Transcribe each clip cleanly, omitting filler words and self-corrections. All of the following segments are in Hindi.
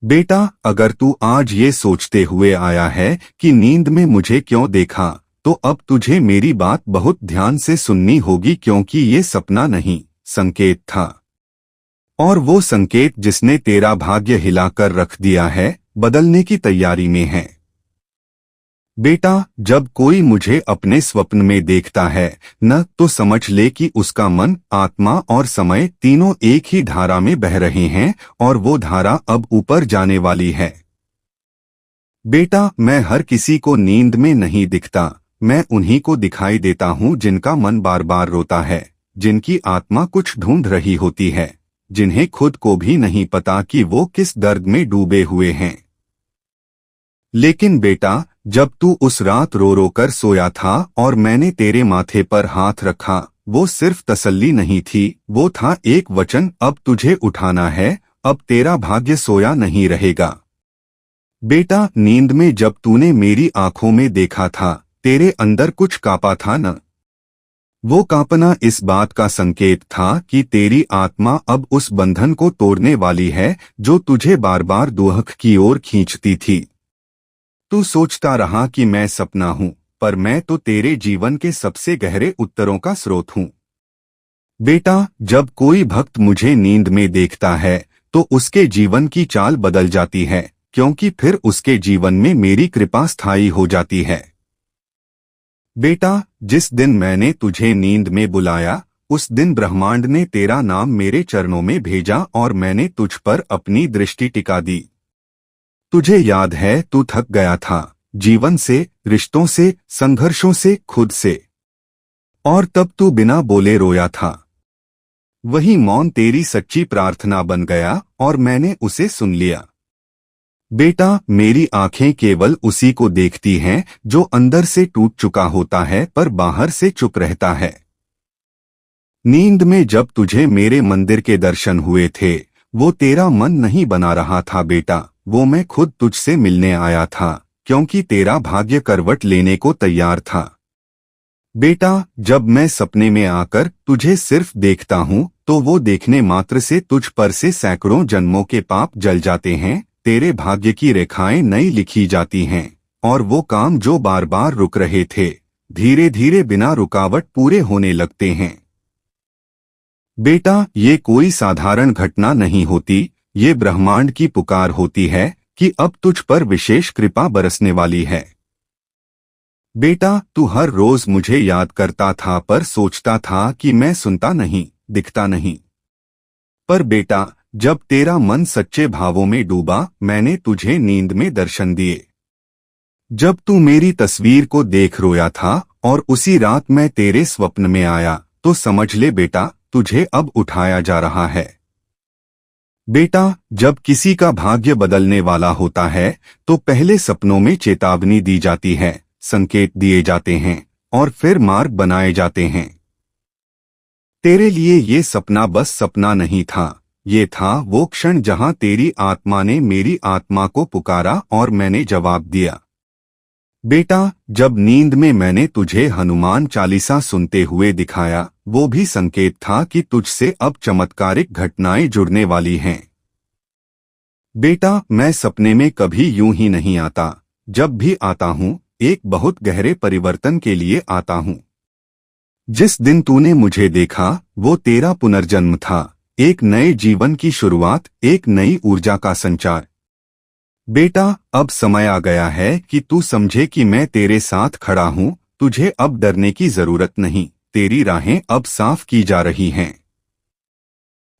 बेटा, अगर तू आज ये सोचते हुए आया है कि नींद में मुझे क्यों देखा, तो अब तुझे मेरी बात बहुत ध्यान से सुननी होगी, क्योंकि ये सपना नहीं, संकेत था। और वो संकेत जिसने तेरा भाग्य हिलाकर रख दिया है, बदलने की तैयारी में है। बेटा, जब कोई मुझे अपने स्वप्न में देखता है न, तो समझ ले कि उसका मन, आत्मा और समय तीनों एक ही धारा में बह रहे हैं, और वो धारा अब ऊपर जाने वाली है। बेटा, मैं हर किसी को नींद में नहीं दिखता, मैं उन्हीं को दिखाई देता हूँ जिनका मन बार बार रोता है, जिनकी आत्मा कुछ ढूंढ रही होती है, जिन्हें खुद को भी नहीं पता कि वो किस दर्द में डूबे हुए हैं। लेकिन बेटा, जब तू उस रात रो रो कर सोया था और मैंने तेरे माथे पर हाथ रखा, वो सिर्फ तसल्ली नहीं थी, वो था एक वचन, अब तुझे उठाना है, अब तेरा भाग्य सोया नहीं रहेगा। बेटा, नींद में जब तूने मेरी आंखों में देखा था, तेरे अंदर कुछ कांपा था न? वो कांपना इस बात का संकेत था कि तेरी आत्मा अब उस बंधन को तोड़ने वाली है जो तुझे बार बार दुख की ओर खींचती थी। तू सोचता रहा कि मैं सपना हूं, पर मैं तो तेरे जीवन के सबसे गहरे उत्तरों का स्रोत हूं। बेटा, जब कोई भक्त मुझे नींद में देखता है, तो उसके जीवन की चाल बदल जाती है, क्योंकि फिर उसके जीवन में मेरी कृपा स्थायी हो जाती है। बेटा, जिस दिन मैंने तुझे नींद में बुलाया, उस दिन ब्रह्मांड ने तेरा नाम मेरे चरणों में भेजा और मैंने तुझ पर अपनी दृष्टि टिका दी। तुझे याद है, तू थक गया था, जीवन से, रिश्तों से, संघर्षों से, खुद से, और तब तू बिना बोले रोया था। वही मौन तेरी सच्ची प्रार्थना बन गया और मैंने उसे सुन लिया। बेटा, मेरी आंखें केवल उसी को देखती हैं जो अंदर से टूट चुका होता है पर बाहर से चुप रहता है। नींद में जब तुझे मेरे मंदिर के दर्शन हुए थे, वो तेरा मन नहीं बना रहा था बेटा, वो मैं खुद तुझसे मिलने आया था, क्योंकि तेरा भाग्य करवट लेने को तैयार था। बेटा, जब मैं सपने में आकर तुझे सिर्फ देखता हूँ, तो वो देखने मात्र से तुझ पर से सैकड़ों जन्मों के पाप जल जाते हैं, तेरे भाग्य की रेखाएं नई लिखी जाती हैं, और वो काम जो बार बार रुक रहे थे, धीरे धीरे बिना रुकावट पूरे होने लगते हैं। बेटा, ये कोई साधारण घटना नहीं होती, ये ब्रह्मांड की पुकार होती है कि अब तुझ पर विशेष कृपा बरसने वाली है। बेटा, तू हर रोज मुझे याद करता था पर सोचता था कि मैं सुनता नहीं, दिखता नहीं। पर बेटा, जब तेरा मन सच्चे भावों में डूबा, मैंने तुझे नींद में दर्शन दिए। जब तू मेरी तस्वीर को देख रोया था और उसी रात मैं तेरे स्वप्न में आया, तो समझ ले बेटा, तुझे अब उठाया जा रहा है। बेटा, जब किसी का भाग्य बदलने वाला होता है, तो पहले सपनों में चेतावनी दी जाती है, संकेत दिए जाते हैं, और फिर मार्ग बनाए जाते हैं। तेरे लिए ये सपना बस सपना नहीं था, ये था वो क्षण जहां तेरी आत्मा ने मेरी आत्मा को पुकारा और मैंने जवाब दिया। बेटा, जब नींद में मैंने तुझे हनुमान चालीसा सुनते हुए दिखाया, वो भी संकेत था कि तुझसे अब चमत्कारिक घटनाएं जुड़ने वाली हैं। बेटा, मैं सपने में कभी यूं ही नहीं आता, जब भी आता हूं, एक बहुत गहरे परिवर्तन के लिए आता हूं। जिस दिन तूने मुझे देखा, वो तेरा पुनर्जन्म था, एक नए जीवन की शुरुआत, एक नई ऊर्जा का संचार। बेटा, अब समय आ गया है कि तू समझे कि मैं तेरे साथ खड़ा हूँ, तुझे अब डरने की जरूरत नहीं, तेरी राहें अब साफ की जा रही हैं।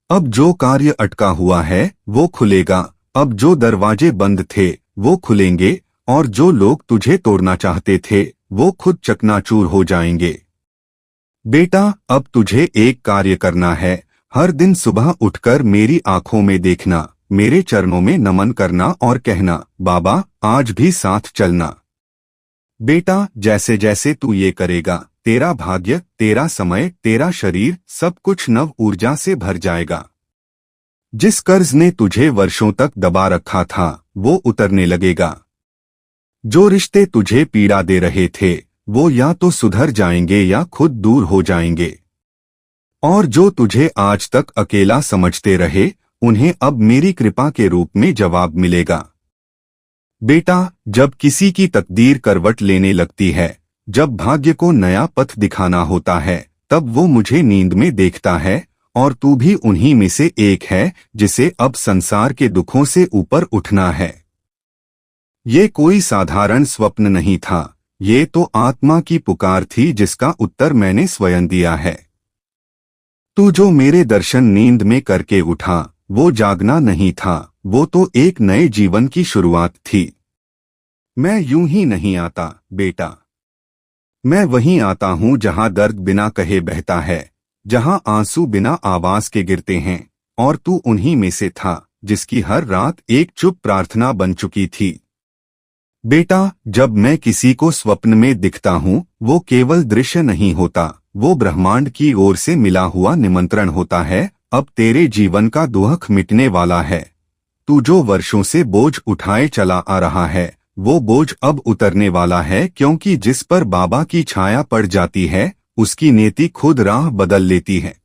अब जो कार्य अटका हुआ है, वो खुलेगा, अब जो दरवाजे बंद थे, वो खुलेंगे, और जो लोग तुझे तोड़ना चाहते थे, वो खुद चकनाचूर हो जाएंगे। बेटा, अब तुझे एक कार्य करना है, हर दिन सुबह उठकर मेरी आंखों में देखना, मेरे चरणों में नमन करना और कहना, बाबा, आज भी साथ चलना। बेटा, जैसे जैसे तू ये करेगा, तेरा भाग्य, तेरा समय, तेरा शरीर, सब कुछ नव ऊर्जा से भर जाएगा। जिस कर्ज ने तुझे वर्षों तक दबा रखा था, वो उतरने लगेगा। जो रिश्ते तुझे पीड़ा दे रहे थे, वो या तो सुधर जाएंगे या खुद दूर हो जाएंगे। और जो तुझे आज तक अकेला समझते रहे, उन्हें अब मेरी कृपा के रूप में जवाब मिलेगा। बेटा, जब किसी की तकदीर करवट लेने लगती है, जब भाग्य को नया पथ दिखाना होता है, तब वो मुझे नींद में देखता है, और तू भी उन्हीं में से एक है जिसे अब संसार के दुखों से ऊपर उठना है। ये कोई साधारण स्वप्न नहीं था, ये तो आत्मा की पुकार थी जिसका उत्तर मैंने स्वयं दिया है। तू जो मेरे दर्शन नींद में करके उठा, वो जागना नहीं था, वो तो एक नए जीवन की शुरुआत थी। मैं यूं ही नहीं आता बेटा, मैं वहीं आता हूं जहां दर्द बिना कहे बहता है, जहां आंसू बिना आवाज के गिरते हैं, और तू उन्हीं में से था जिसकी हर रात एक चुप प्रार्थना बन चुकी थी। बेटा, जब मैं किसी को स्वप्न में दिखता हूँ, वो केवल दृश्य नहीं होता, वो ब्रह्मांड की ओर से मिला हुआ निमंत्रण होता है। अब तेरे जीवन का दुख मिटने वाला है। तू जो वर्षों से बोझ उठाए चला आ रहा है, वो बोझ अब उतरने वाला है, क्योंकि जिस पर बाबा की छाया पड़ जाती है, उसकी नीति खुद राह बदल लेती है।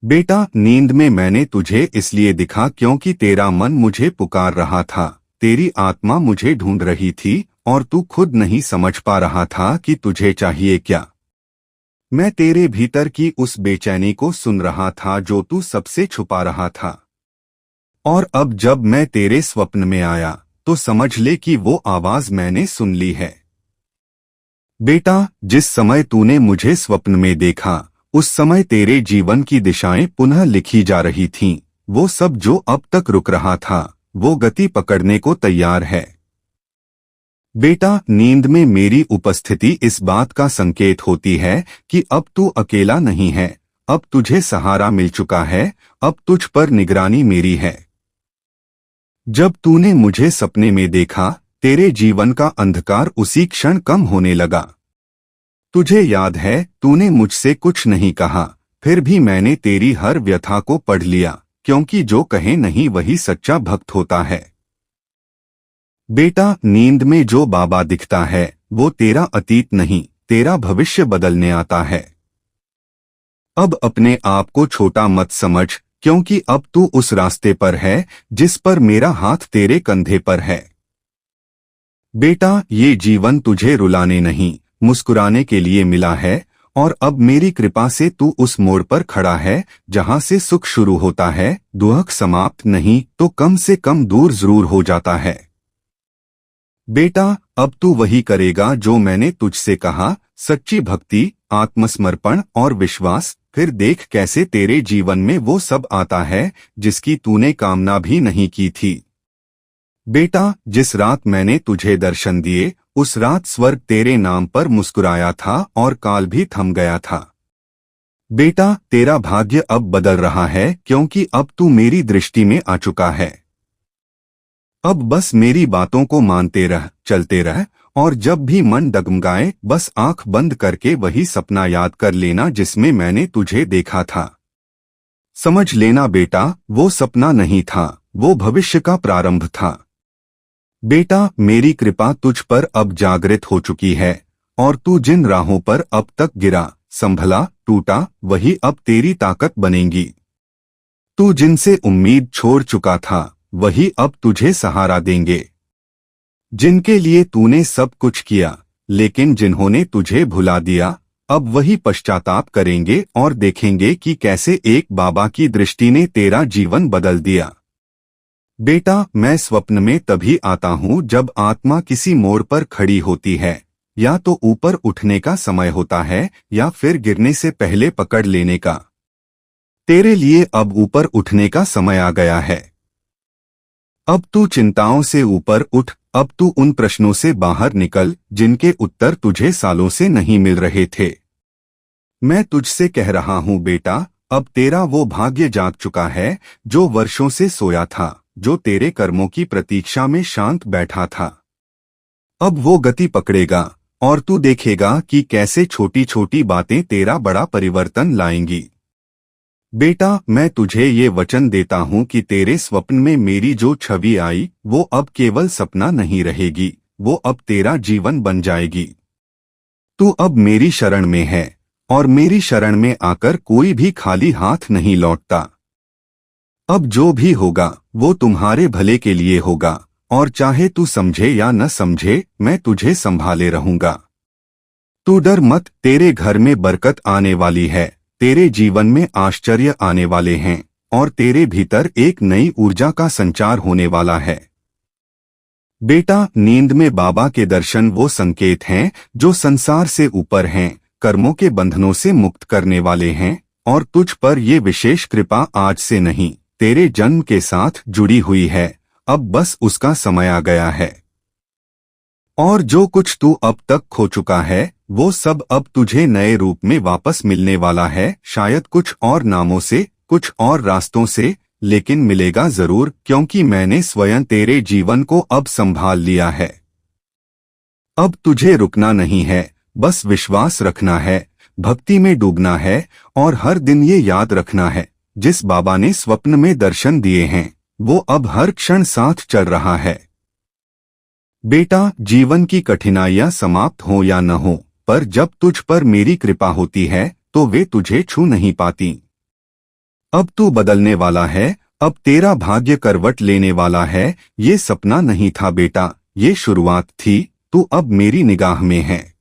बेटा, नींद में मैंने तुझे इसलिए दिखा क्योंकि तेरा मन मुझे पुकार रहा था, तेरी आत्मा मुझे ढूंढ रही थी, और तू खुद नहीं समझ पा रहा था कि तुझे चाहिए क्या। मैं तेरे भीतर की उस बेचैनी को सुन रहा था जो तू सबसे छुपा रहा था। और अब जब मैं तेरे स्वप्न में आया, तो समझ ले कि वो आवाज मैंने सुन ली है। बेटा, जिस समय तूने मुझे स्वप्न में देखा, उस समय तेरे जीवन की दिशाएं पुनः लिखी जा रही थीं। वो सब जो अब तक रुक रहा था, वो गति पकड़ने को तैयार है। बेटा, नींद में मेरी उपस्थिति इस बात का संकेत होती है कि अब तू अकेला नहीं है, अब तुझे सहारा मिल चुका है, अब तुझ पर निगरानी मेरी है। जब तूने मुझे सपने में देखा, तेरे जीवन का अंधकार उसी क्षण कम होने लगा। तुझे याद है, तूने मुझसे कुछ नहीं कहा, फिर भी मैंने तेरी हर व्यथा को पढ़ लिया, क्योंकि जो कहे नहीं वही सच्चा भक्त होता है। बेटा, नींद में जो बाबा दिखता है, वो तेरा अतीत नहीं, तेरा भविष्य बदलने आता है। अब अपने आप को छोटा मत समझ, क्योंकि अब तू उस रास्ते पर है जिस पर मेरा हाथ तेरे कंधे पर है। बेटा, ये जीवन तुझे रुलाने नहीं, मुस्कुराने के लिए मिला है, और अब मेरी कृपा से तू उस मोड़ पर खड़ा है जहां से सुख शुरू होता है, दुख समाप्त नहीं तो कम से कम दूर जरूर हो जाता है। बेटा, अब तू वही करेगा जो मैंने तुझसे कहा, सच्ची भक्ति, आत्मसमर्पण और विश्वास, फिर देख कैसे तेरे जीवन में वो सब आता है जिसकी तूने कामना भी नहीं की थी। बेटा, जिस रात मैंने तुझे दर्शन दिए, उस रात स्वर्ग तेरे नाम पर मुस्कुराया था और काल भी थम गया था। बेटा, तेरा भाग्य अब बदल रहा है, क्योंकि अब तू मेरी दृष्टि में आ चुका है। अब बस मेरी बातों को मानते रह, चलते रह, और जब भी मन डगमगाए, बस आंख बंद करके वही सपना याद कर लेना जिसमें मैंने तुझे देखा था। समझ लेना बेटा, वो सपना नहीं था, वो भविष्य का प्रारंभ था। बेटा, मेरी कृपा तुझ पर अब जागृत हो चुकी है, और तू जिन राहों पर अब तक गिरा, संभला, टूटा, वही अब तेरी ताकत बनेंगी। तू जिनसे उम्मीद छोड़ चुका था, वही अब तुझे सहारा देंगे। जिनके लिए तूने सब कुछ किया, लेकिन जिन्होंने तुझे भुला दिया, अब वही पश्चाताप करेंगे और देखेंगे कि कैसे एक बाबा की दृष्टि ने तेरा जीवन बदल दिया। बेटा, मैं स्वप्न में तभी आता हूँ जब आत्मा किसी मोड़ पर खड़ी होती है, या तो ऊपर उठने का समय होता है या फिर गिरने से पहले पकड़ लेने का। तेरे लिए अब ऊपर उठने का समय आ गया है। अब तू चिंताओं से ऊपर उठ, अब तू उन प्रश्नों से बाहर निकल जिनके उत्तर तुझे सालों से नहीं मिल रहे थे। मैं तुझसे कह रहा हूँ बेटा, अब तेरा वो भाग्य जाग चुका है जो वर्षों से सोया था, जो तेरे कर्मों की प्रतीक्षा में शांत बैठा था। अब वो गति पकड़ेगा, और तू देखेगा कि कैसे छोटी छोटी बातें तेरा बड़ा परिवर्तन लाएंगी। बेटा, मैं तुझे ये वचन देता हूँ कि तेरे स्वप्न में मेरी जो छवि आई, वो अब केवल सपना नहीं रहेगी, वो अब तेरा जीवन बन जाएगी। तू अब मेरी शरण में है, और मेरी शरण में आकर कोई भी खाली हाथ नहीं लौटता। अब जो भी होगा वो तुम्हारे भले के लिए होगा, और चाहे तू समझे या न समझे मैं तुझे संभाले रहूंगा। तू डर मत, तेरे घर में बरकत आने वाली है, तेरे जीवन में आश्चर्य आने वाले हैं और तेरे भीतर एक नई ऊर्जा का संचार होने वाला है। बेटा, नींद में बाबा के दर्शन वो संकेत हैं जो संसार से ऊपर हैं, कर्मों के बंधनों से मुक्त करने वाले हैं, और तुझ पर ये विशेष कृपा आज से नहीं तेरे जन्म के साथ जुड़ी हुई है। अब बस उसका समय आ गया है। और जो कुछ तू अब तक खो चुका है वो सब अब तुझे नए रूप में वापस मिलने वाला है, शायद कुछ और नामों से, कुछ और रास्तों से, लेकिन मिलेगा जरूर, क्योंकि मैंने स्वयं तेरे जीवन को अब संभाल लिया है। अब तुझे रुकना नहीं है, बस विश्वास रखना है, भक्ति में डूबना है और हर दिन ये याद रखना है, जिस बाबा ने स्वप्न में दर्शन दिए हैं वो अब हर क्षण साथ चल रहा है। बेटा, जीवन की कठिनाइयां समाप्त हो या न हो, पर जब तुझ पर मेरी कृपा होती है तो वे तुझे छू नहीं पाती। अब तू बदलने वाला है, अब तेरा भाग्य करवट लेने वाला है। ये सपना नहीं था बेटा, ये शुरुआत थी। तू अब मेरी निगाह में है।